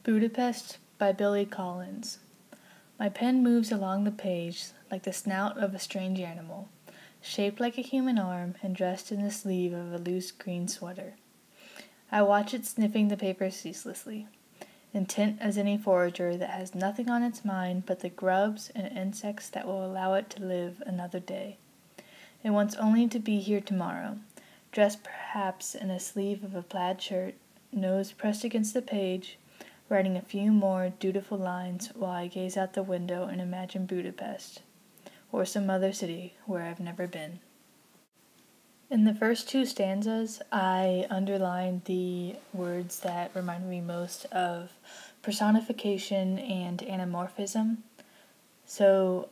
Budapest by Billy Collins. My pen moves along the page like the snout of a strange animal, shaped like a human arm and dressed in the sleeve of a loose green sweater. I watch it sniffing the paper ceaselessly, intent as any forager that has nothing on its mind but the grubs and insects that will allow it to live another day. It wants only to be here tomorrow, dressed perhaps in a sleeve of a plaid shirt, nose pressed against the page, writing a few more dutiful lines while I gaze out the window and imagine Budapest, or some other city where I've never been. In the first two stanzas, I underlined the words that remind me most of personification and anamorphism. So,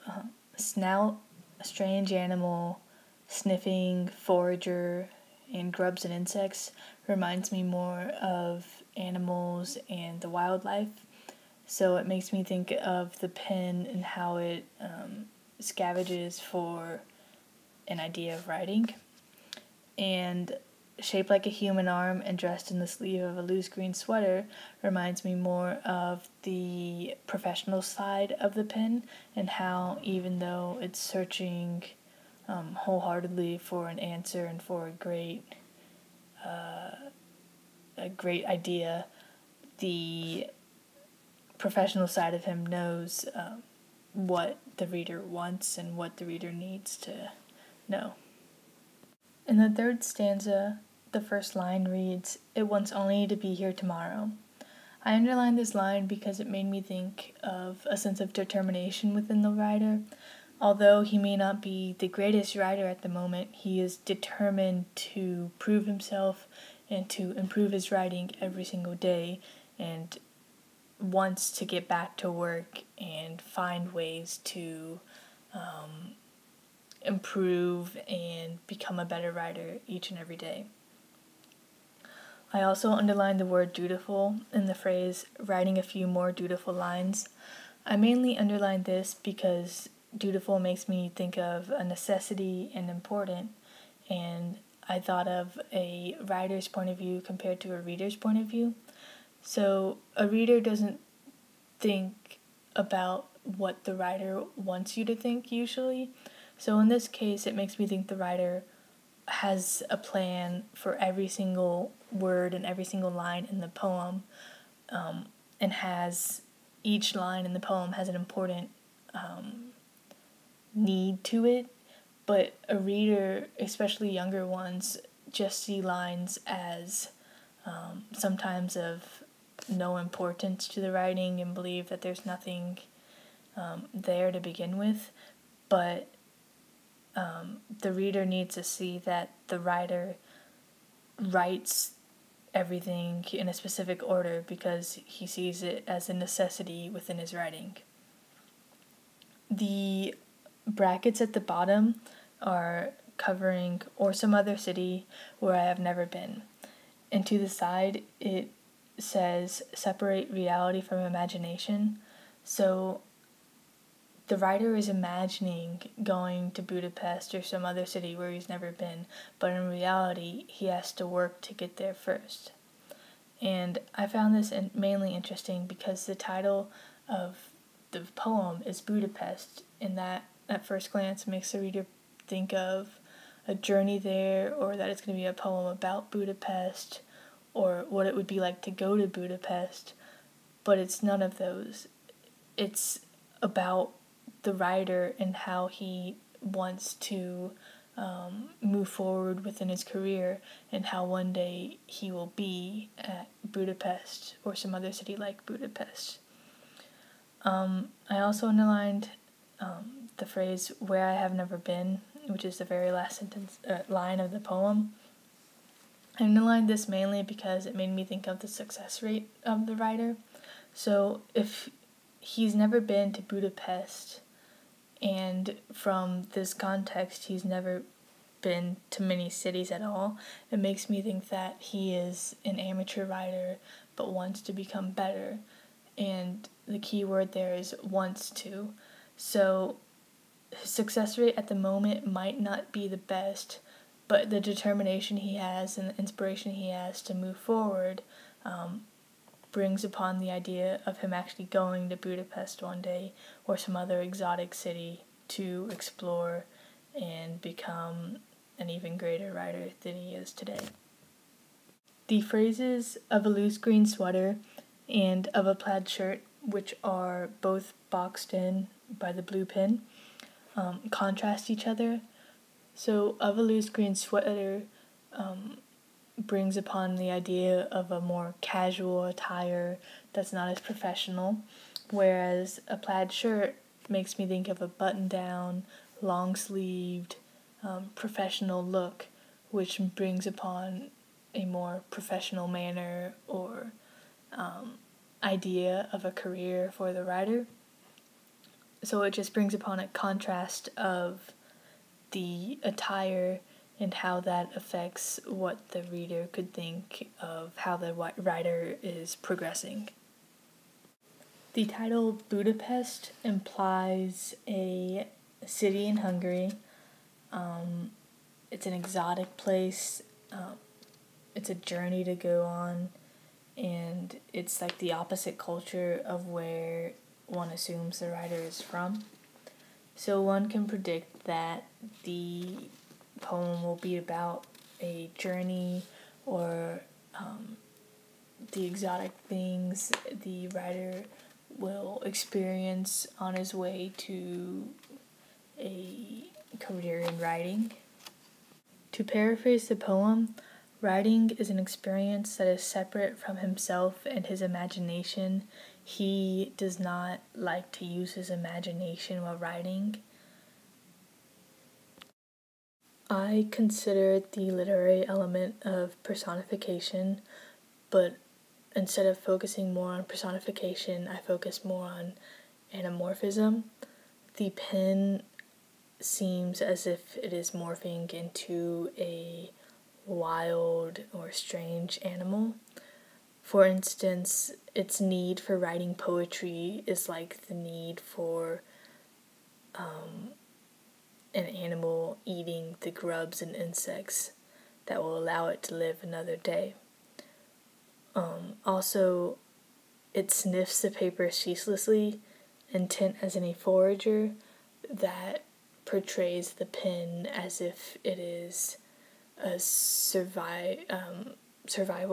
snout, a strange animal, sniffing, forager, and grubs and insects reminds me more of animals and the wildlife. So it makes me think of the pen and how it scavenges for an idea of writing. And shaped like a human arm and dressed in the sleeve of a loose green sweater reminds me more of the professional side of the pen and how even though it's searching wholeheartedly for an answer and for a great idea, the professional side of him knows what the reader wants and what the reader needs to know. In the third stanza, the first line reads, "It wants only to be here tomorrow." I underlined this line because it made me think of a sense of determination within the writer. Although he may not be the greatest writer at the moment, he is determined to prove himself and to improve his writing every single day and wants to get back to work and find ways to improve and become a better writer each and every day. I also underlined the word dutiful in the phrase, writing a few more dutiful lines. I mainly underlined this because dutiful makes me think of a necessity and important, and I thought of a writer's point of view compared to a reader's point of view. So a reader doesn't think about what the writer wants you to think usually. So in this case, it makes me think the writer has a plan for every single word and every single line in the poem, and has each line in the poem has an important need to it, but a reader, especially younger ones, just see lines as sometimes of no importance to the writing and believe that there's nothing there to begin with, but the reader needs to see that the writer writes everything in a specific order because he sees it as a necessity within his writing. The brackets at the bottom are covering or some other city where I have never been. And to the side it says separate reality from imagination. So the writer is imagining going to Budapest or some other city where he's never been, but in reality he has to work to get there first. And I found this mainly interesting because the title of the poem is Budapest, and that at first glance makes the reader think of a journey there, or that it's going to be a poem about Budapest, or what it would be like to go to Budapest, but it's none of those. It's about the writer and how he wants to move forward within his career and how one day he will be at Budapest or some other city like Budapest. I also underlined the phrase "where I have never been," which is the very last line of the poem. I underlined this mainly because it made me think of the success rate of the writer. So if he's never been to Budapest, and from this context he's never been to many cities at all, it makes me think that he is an amateur writer but wants to become better, and the key word there is wants to. So his success rate at the moment might not be the best, but the determination he has and the inspiration he has to move forward brings upon the idea of him actually going to Budapest one day or some other exotic city to explore and become an even greater writer than he is today. The phrases of a loose green sweater and of a plaid shirt, which are both boxed in by the blue pin, contrast each other. So, of a loose green sweater brings upon the idea of a more casual attire that's not as professional, whereas a plaid shirt makes me think of a button-down, long-sleeved, professional look, which brings upon a more professional manner or idea of a career for the writer. So it just brings upon a contrast of the attire and how that affects what the reader could think of how the writer is progressing. The title Budapest implies a city in Hungary. It's an exotic place. It's a journey to go on, and it's like the opposite culture of where one assumes the writer is from. So one can predict that the poem will be about a journey or the exotic things the writer will experience on his way to a career in writing. To paraphrase the poem, writing is an experience that is separate from himself and his imagination. He does not like to use his imagination while writing. I consider the literary element of personification, but instead of focusing more on personification, I focus more on anamorphism. The pen seems as if it is morphing into a wild or strange animal. For instance, its need for writing poetry is like the need for an animal eating the grubs and insects that will allow it to live another day. Also, it sniffs the paper ceaselessly, intent as any forager, that portrays the pen as if it is a survival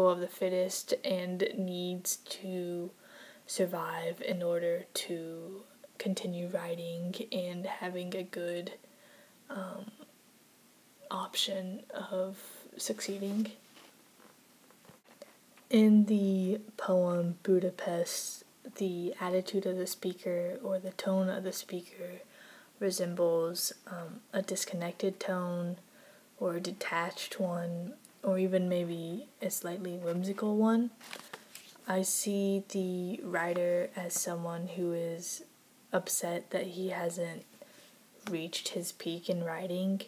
of the fittest and needs to survive in order to continue writing and having a good option of succeeding. In the poem Budapest, the attitude of the speaker or the tone of the speaker resembles a disconnected tone or a detached one, or even maybe a slightly whimsical one. I see the writer as someone who is upset that he hasn't reached his peak in writing,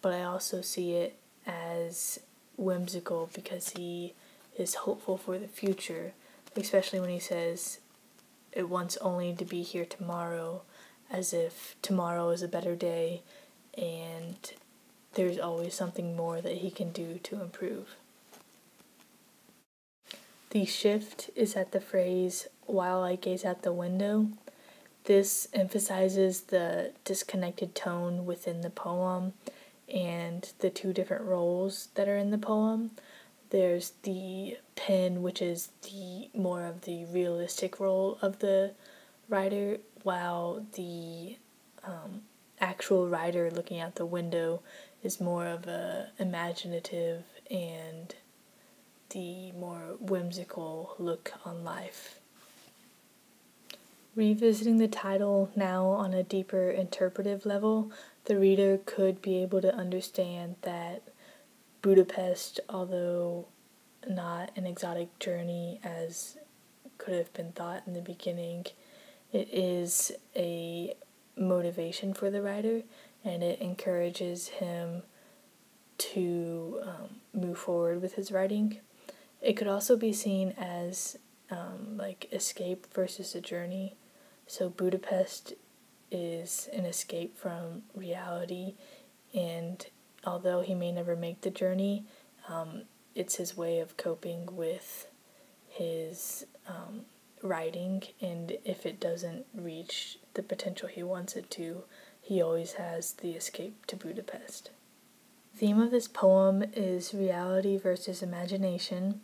but I also see it as whimsical because he is hopeful for the future, especially when he says it wants only to be here tomorrow, as if tomorrow is a better day and there's always something more that he can do to improve. The shift is at the phrase, "while I gaze out the window." This emphasizes the disconnected tone within the poem and the two different roles that are in the poem. There's the pen, which is the more of the realistic role of the writer, while the actual writer looking out the window is more of a imaginative and the more whimsical look on life. Revisiting the title now on a deeper interpretive level, the reader could be able to understand that Budapest, although not an exotic journey as could have been thought in the beginning, it is a motivation for the writer, and it encourages him to move forward with his writing. It could also be seen as like escape versus a journey. So Budapest is an escape from reality, and although he may never make the journey, it's his way of coping with his writing, and if it doesn't reach the potential he wants it to, he always has the escape to Budapest. The theme of this poem is reality versus imagination.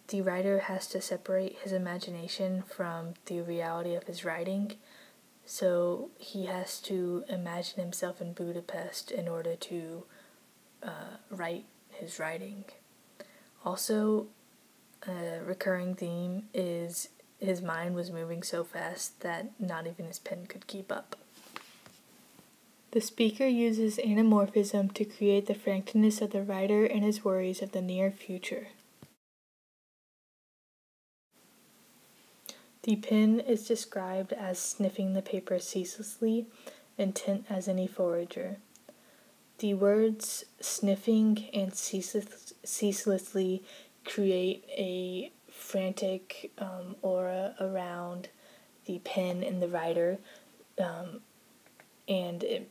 The writer has to separate his imagination from the reality of his writing, so he has to imagine himself in Budapest in order to write his writing. Also, a recurring theme is his mind was moving so fast that not even his pen could keep up. The speaker uses anamorphism to create the frankness of the writer and his worries of the near future. The pen is described as sniffing the paper ceaselessly, intent as any forager. The words sniffing and ceaselessly create a frantic aura around the pen and the writer, and it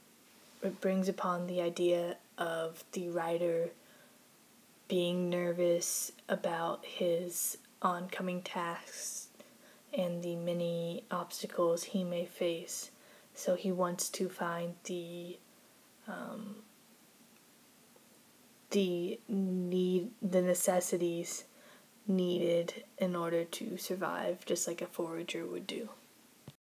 brings upon the idea of the writer being nervous about his oncoming tasks and the many obstacles he may face. So he wants to find the necessities needed in order to survive, just like a forager would do.